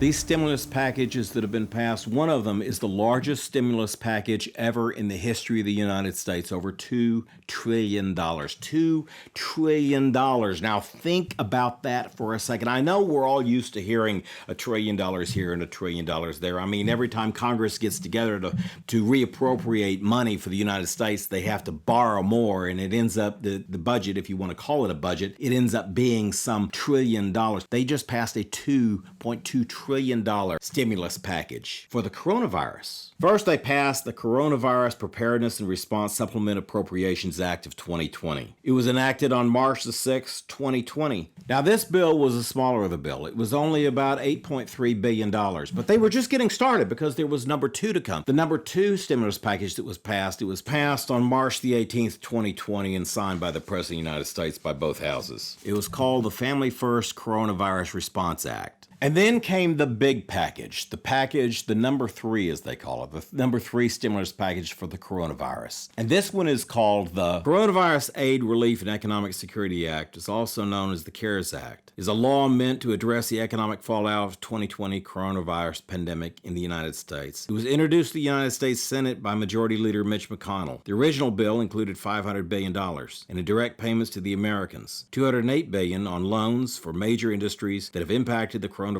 These stimulus packages that have been passed, one of them is the largest stimulus package ever in the history of the United States, over $2 trillion. $2 trillion. Now think about that for a second. I know we're all used to hearing $1 trillion here and $1 trillion there. I mean, every time Congress gets together to reappropriate money for the United States, they have to borrow more, and it ends up, the budget, if you want to call it a budget, it ends up being some $1 trillion. They just passed a $2.2 trillion stimulus package for the coronavirus. First, they passed the Coronavirus Preparedness and Response Supplement Appropriations Act of 2020. It was enacted on March the 6th, 2020. Now, this bill was a smaller of a bill. It was only about $8.3 billion, but they were just getting started because there was number two to come. The number two stimulus package that was passed, it was passed on March the 18th, 2020, and signed by the President of the United States by both houses. It was called the Family First Coronavirus Response Act. And then came the big package, the number three, as they call it, the number three stimulus package for the coronavirus. And this one is called the Coronavirus Aid, Relief, and Economic Security Act. It's also known as the CARES Act. It's a law meant to address the economic fallout of 2020 coronavirus pandemic in the United States. It was introduced to the United States Senate by Majority Leader Mitch McConnell. The original bill included $500 billion in direct payments to the Americans, $208 billion on loans for major industries that have impacted the coronavirus,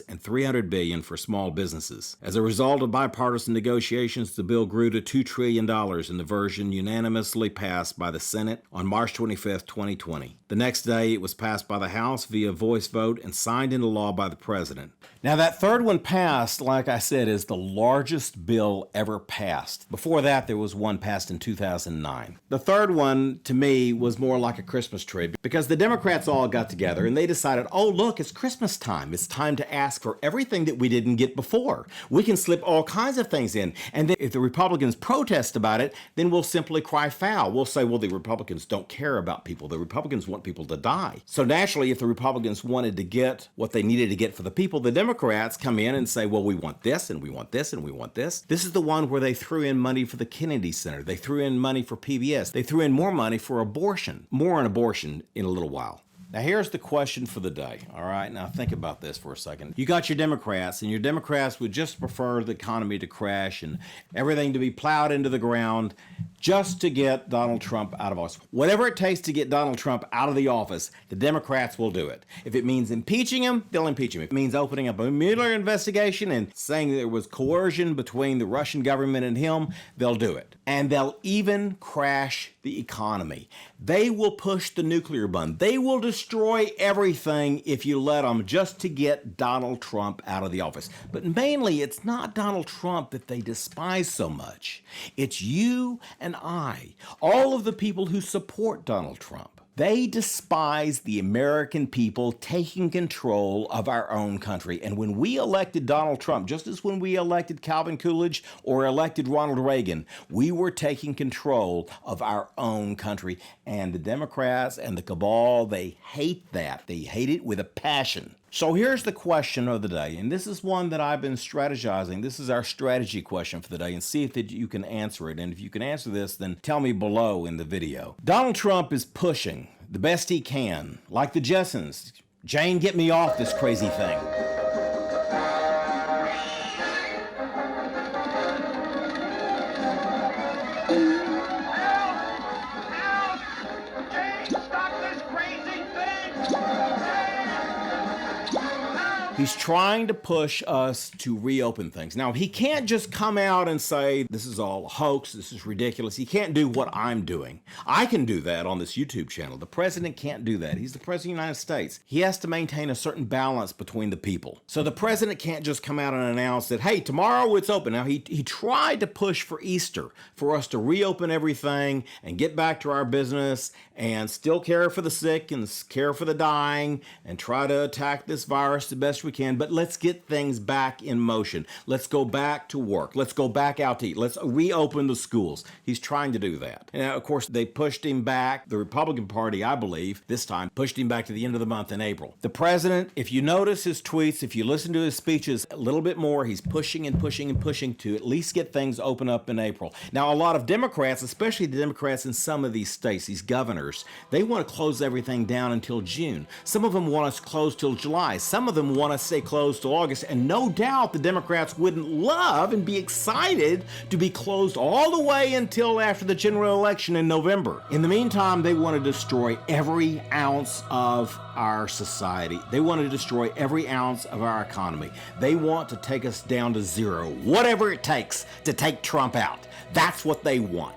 and $300 billion for small businesses. As a result of bipartisan negotiations, the bill grew to $2 trillion in the version unanimously passed by the Senate on March 25, 2020. The next day, it was passed by the House via voice vote and signed into law by the President. Now, that third one passed, like I said, is the largest bill ever passed. Before that, there was one passed in 2009. The third one, to me, was more like a Christmas tree because the Democrats all got together and they decided, oh, look, it's Christmas time. It's time to ask for everything that we didn't get before. We can slip all kinds of things in. And then if the Republicans protest about it, then we'll simply cry foul. We'll say, well, the Republicans don't care about people. The Republicans want people to die. So naturally, if the Republicans wanted to get what they needed to get for the people, the Democrats come in and say, well, we want this and we want this and we want this. This is the one where they threw in money for the Kennedy Center. They threw in money for PBS. They threw in more money for abortion. More on abortion in a little while. Now, here's the question for the day, all right? Now, think about this for a second. You got your Democrats, and your Democrats would just prefer the economy to crash and everything to be plowed into the ground just to get Donald Trump out of office. Whatever it takes to get Donald Trump out of the office, the Democrats will do it. If it means impeaching him, they'll impeach him. If it means opening up a Mueller investigation and saying there was coercion between the Russian government and him, they'll do it. And they'll even crash the economy. They will push the nuclear button. They will destroy everything if you let them, just to get Donald Trump out of the office. But mainly, it's not Donald Trump that they despise so much. It's you and I, all of the people who support Donald Trump. They despise the American people taking control of our own country. And when we elected Donald Trump, just as when we elected Calvin Coolidge or elected Ronald Reagan, we were taking control of our own country. And the Democrats and the cabal, they hate that. They hate it with a passion. So here's the question of the day, and this is one that I've been strategizing. This is our strategy question for the day, and see if you can answer it. And if you can answer this, then tell me below in the video. Donald Trump is pushing the best he can, like the Jetsons. Jane, get me off this crazy thing. He's trying to push us to reopen things. Now, he can't just come out and say, this is all a hoax, this is ridiculous. He can't do what I'm doing. I can do that on this YouTube channel. The president can't do that. He's the president of the United States. He has to maintain a certain balance between the people. So the president can't just come out and announce that, hey, tomorrow it's open. Now, he tried to push for Easter, for us to reopen everything and get back to our business and still care for the sick and care for the dying and try to attack this virus the best we can, but let's get things back in motion. Let's go back to work. Let's go back out to eat. Let's reopen the schools. He's trying to do that. And of course, they pushed him back. The Republican Party, I believe, this time pushed him back to the end of the month in April. The president, if you notice his tweets, if you listen to his speeches a little bit more, he's pushing and pushing and pushing to at least get things open up in April. Now, a lot of Democrats, especially the Democrats in some of these states, these governors, they want to close everything down until June. Some of them want us closed till July. Some of them want us to stay closed till August, and no doubt the Democrats wouldn't love and be excited to be closed all the way until after the general election in November. In the meantime, they want to destroy every ounce of our society. They want to destroy every ounce of our economy. They want to take us down to zero, whatever it takes to take Trump out. That's what they want.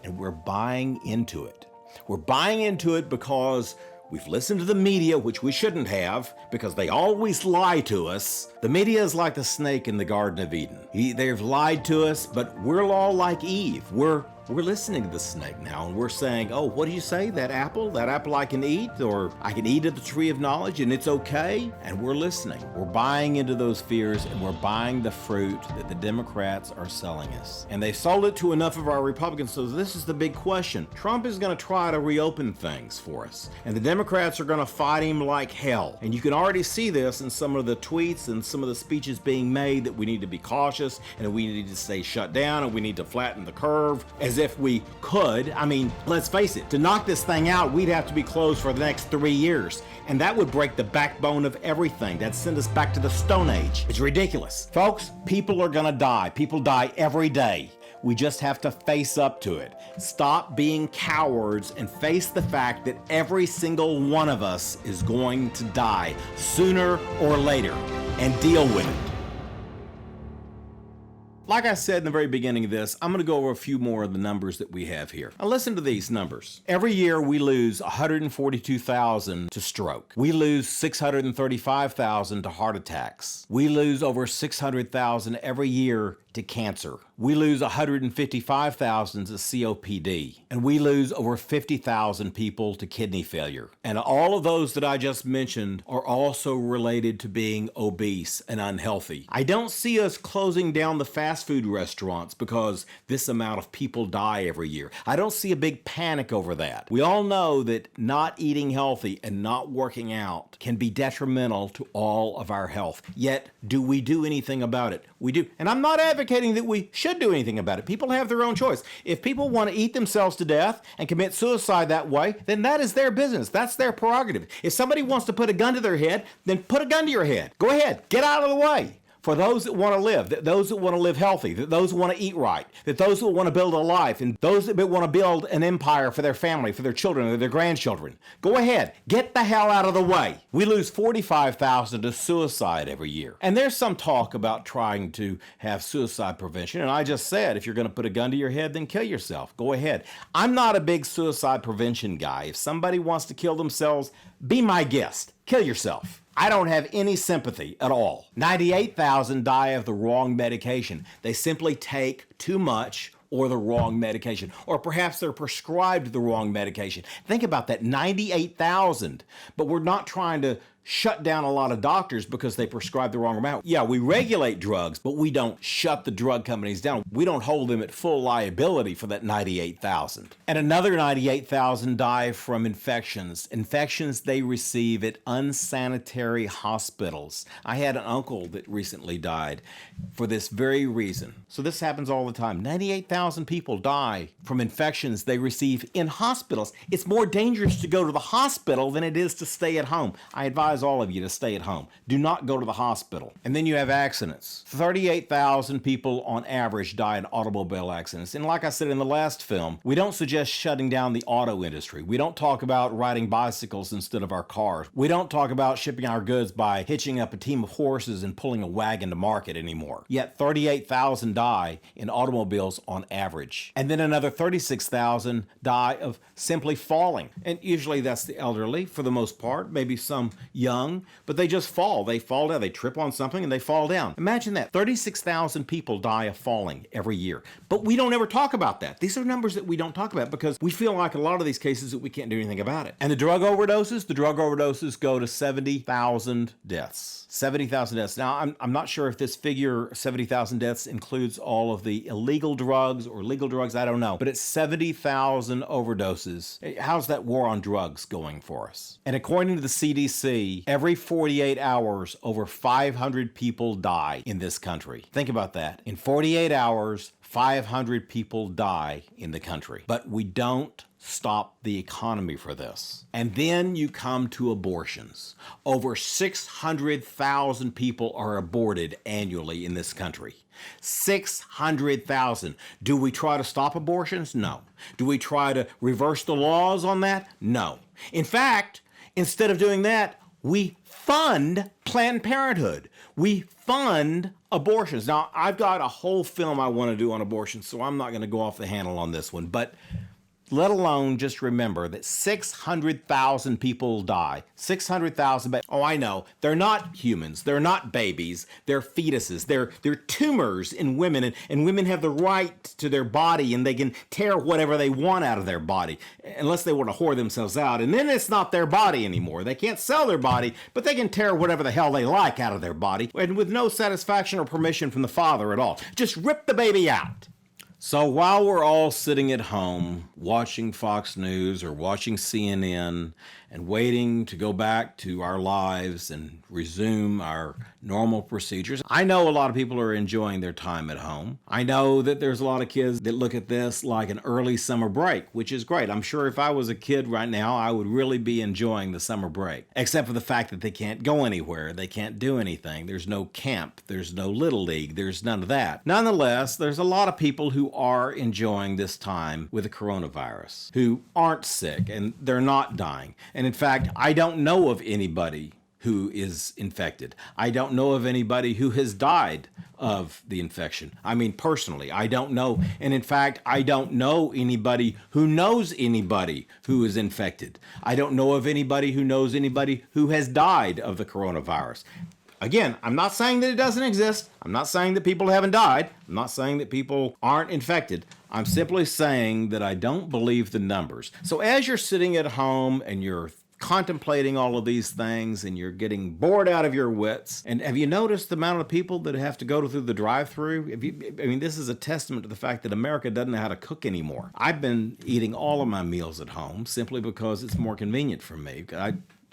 And we're buying into it. We're buying into it because we've listened to the media, which we shouldn't have, because they always lie to us. The media is like the snake in the Garden of Eden. They've lied to us, but we're all like Eve. We're listening to the snake now, and we're saying, oh, what do you say? That apple I can eat, or I can eat of the tree of knowledge, and it's okay? And we're listening. We're buying into those fears, and we're buying the fruit that the Democrats are selling us. And they sold it to enough of our Republicans, so this is the big question. Trump is going to try to reopen things for us, and the Democrats are going to fight him like hell. And you can already see this in some of the tweets and some of the speeches being made that we need to be cautious, and we need to stay shut down, and we need to flatten the curve, as if we could. I mean, let's face it, to knock this thing out, we'd have to be closed for the next 3 years. And that would break the backbone of everything. That'd send us back to the Stone Age. It's ridiculous. Folks, people are gonna die. People die every day. We just have to face up to it. Stop being cowards and face the fact that every single one of us is going to die sooner or later, and deal with it. Like I said in the very beginning of this, I'm going to go over a few more of the numbers that we have here. Now listen to these numbers. Every year we lose 142,000 to stroke. We lose 635,000 to heart attacks. We lose over 600,000 every year to cancer. We lose 155,000 to COPD. And we lose over 50,000 people to kidney failure. And all of those that I just mentioned are also related to being obese and unhealthy. I don't see us closing down the fast food restaurants because this amount of people die every year. I don't see a big panic over that. We all know that not eating healthy and not working out can be detrimental to all of our health. Yet, do we do anything about it? We do. And I'm not advocating that we should do anything about it. People have their own choice. If people want to eat themselves to death and commit suicide that way, then that is their business. That's their prerogative. If somebody wants to put a gun to their head, then put a gun to your head. Go ahead. Get out of the way. For those that want to live, those that want to live healthy, those who want to eat right, those that want to build a life, and those that want to build an empire for their family, for their children, or their grandchildren. Go ahead. Get the hell out of the way. We lose 45,000 to suicide every year. And there's some talk about trying to have suicide prevention. And I just said, if you're going to put a gun to your head, then kill yourself. Go ahead. I'm not a big suicide prevention guy. If somebody wants to kill themselves, be my guest. Kill yourself. I don't have any sympathy at all. 98,000 die of the wrong medication. They simply take too much or the wrong medication, or perhaps they're prescribed the wrong medication. Think about that, 98,000. But we're not trying to shut down a lot of doctors because they prescribe the wrong amount. Yeah, we regulate drugs, but we don't shut the drug companies down. We don't hold them at full liability for that 98,000. And another 98,000 die from infections. Infections they receive at unsanitary hospitals. I had an uncle that recently died for this very reason. So this happens all the time. 98,000 people die from infections they receive in hospitals. It's more dangerous to go to the hospital than it is to stay at home. I advise all of you to stay at home. Do not go to the hospital. And then you have accidents. 38,000 people on average die in automobile accidents. And like I said in the last film, we don't suggest shutting down the auto industry. We don't talk about riding bicycles instead of our cars. We don't talk about shipping our goods by hitching up a team of horses and pulling a wagon to market anymore. Yet 38,000 die in automobiles on average. And then another 36,000 die of simply falling. And usually that's the elderly for the most part, maybe some young, but they just fall. They fall down. They trip on something and they fall down. Imagine that. 36,000 people die of falling every year. But we don't ever talk about that. These are numbers that we don't talk about because we feel like a lot of these cases that we can't do anything about it. And the drug overdoses go to 70,000 deaths. 70,000 deaths. Now, I'm not sure if this figure, 70,000 deaths, includes all of the illegal drugs or legal drugs. I don't know. But it's 70,000 overdoses. How's that war on drugs going for us? And according to the CDC, every 48 hours, over 500 people die in this country. Think about that. In 48 hours, 500 people die in the country. But we don't stop the economy for this. And then you come to abortions. Over 600,000 people are aborted annually in this country. 600,000. Do we try to stop abortions? No. Do we try to reverse the laws on that? No. In fact, instead of doing that, we fund Planned Parenthood. We fund abortions. Now, I've got a whole film I want to do on abortion, so I'm not going to go off the handle on this one, but let alone just remember that 600,000 people die. 600,000, oh, I know, they're not humans, they're not babies, they're fetuses, they're tumors in women, and women have the right to their body, and they can tear whatever they want out of their body, unless they want to whore themselves out, and then it's not their body anymore. They can't sell their body, but they can tear whatever the hell they like out of their body, and with no satisfaction or permission from the father at all. Just rip the baby out. So while we're all sitting at home watching Fox News or watching CNN and waiting to go back to our lives and resume our normal procedures, I know a lot of people are enjoying their time at home. I know that there's a lot of kids that look at this like an early summer break, which is great. I'm sure if I was a kid right now, I would really be enjoying the summer break, except for the fact that they can't go anywhere. They can't do anything. There's no camp. There's no Little League. There's none of that. Nonetheless, there's a lot of people who are enjoying this time with the coronavirus, who aren't sick and they're not dying. And in fact, I don't know of anybody who is infected. I don't know of anybody who has died of the infection. I mean, personally, I don't know. And in fact, I don't know anybody who knows anybody who is infected. I don't know of anybody who knows anybody who has died of the coronavirus. Again, I'm not saying that it doesn't exist. I'm not saying that people haven't died. I'm not saying that people aren't infected. I'm simply saying that I don't believe the numbers. So as you're sitting at home and you're contemplating all of these things and you're getting bored out of your wits, and have you noticed the amount of people that have to go through the drive-through? I mean, this is a testament to the fact that America doesn't know how to cook anymore. I've been eating all of my meals at home simply because it's more convenient for me.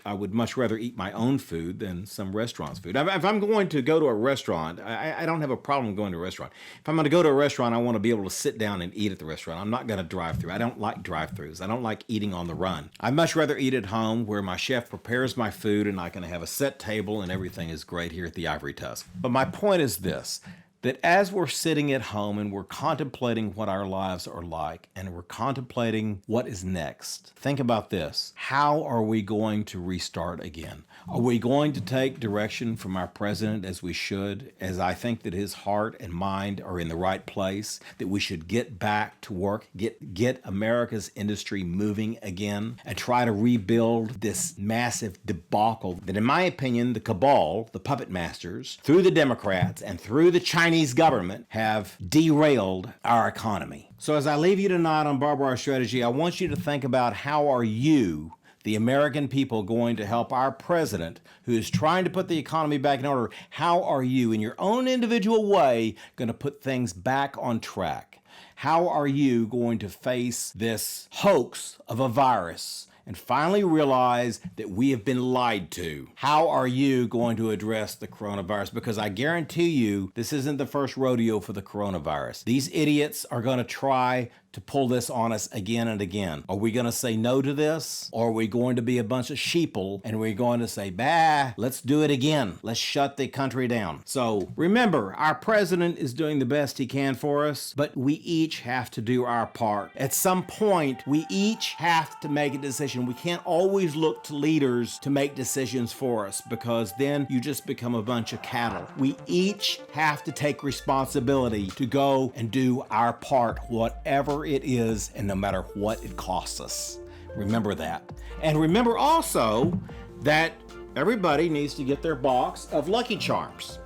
I would much rather eat my own food than some restaurant's food. If I'm going to go to a restaurant, I don't have a problem going to a restaurant. If I'm going to go to a restaurant, I want to be able to sit down and eat at the restaurant. I'm not going to drive through. I don't like drive-throughs. I don't like eating on the run. I'd much rather eat at home where my chef prepares my food and I can have a set table and everything is great here at the Ivory Tusk. But my point is this, that as we're sitting at home and we're contemplating what our lives are like and we're contemplating what is next, think about this. How are we going to restart again? Are we going to take direction from our president as we should, as I think that his heart and mind are in the right place, that we should get back to work, get America's industry moving again, and try to rebuild this massive debacle that, in my opinion, the cabal, the puppet masters, through the Democrats and through the Chinese government, have derailed our economy. So as I leave you tonight on Barbed Wire Strategy, I want you to think about how are you, the American people, going to help our president who is trying to put the economy back in order? How are you, in your own individual way, going to put things back on track? How are you going to face this hoax of a virus and finally realize that we have been lied to? How are you going to address the coronavirus? Because I guarantee you, this isn't the first rodeo for the coronavirus. These idiots are going to try to pull this on us again and again. Are we going to say no to this? Or are we going to be a bunch of sheeple and we're going to say, bah, let's do it again. Let's shut the country down. So remember, our president is doing the best he can for us, but we each have to do our part. At some point, we each have to make a decision. We can't always look to leaders to make decisions for us, because then you just become a bunch of cattle. We each have to take responsibility to go and do our part, whatever it is, and no matter what it costs us. Remember that. And remember also that everybody needs to get their box of Lucky Charms.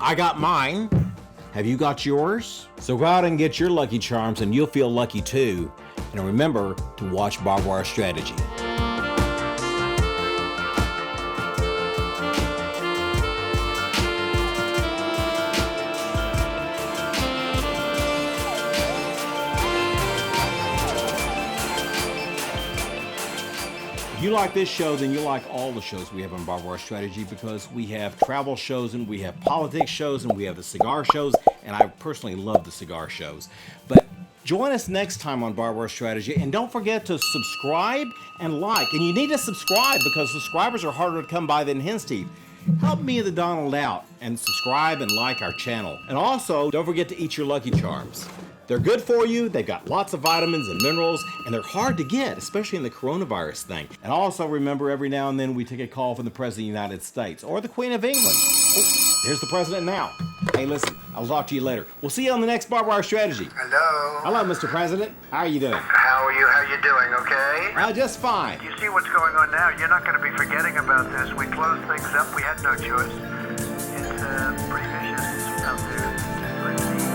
I got mine. Have you got yours? So go out and get your Lucky Charms and you'll feel lucky too. And remember to watch Barbed Wire Strategy. If you like this show, then you like all the shows we have on Barbed Wire Strategy, because we have travel shows and we have politics shows and we have the cigar shows and I personally love the cigar shows. But join us next time on Barbara Strategy, and don't forget to subscribe and like. And you need to subscribe because subscribers are harder to come by than hen's teeth. Help me and the Donald out and subscribe and like our channel. And also, don't forget to eat your Lucky Charms. They're good for you, they've got lots of vitamins and minerals, and they're hard to get, especially in the coronavirus thing. And also remember, every now and then we take a call from the President of the United States or the Queen of England. Oh, here's the President now. Hey, listen, I'll talk to you later. We'll see you on the next Barbed Wire Strategy. Hello. Hello, Mr. President. How are you doing? How are you? How you doing? Okay? Just fine. You see what's going on now? You're not going to be forgetting about this. We closed things up. We had no choice. It's pretty vicious out there. Let's see.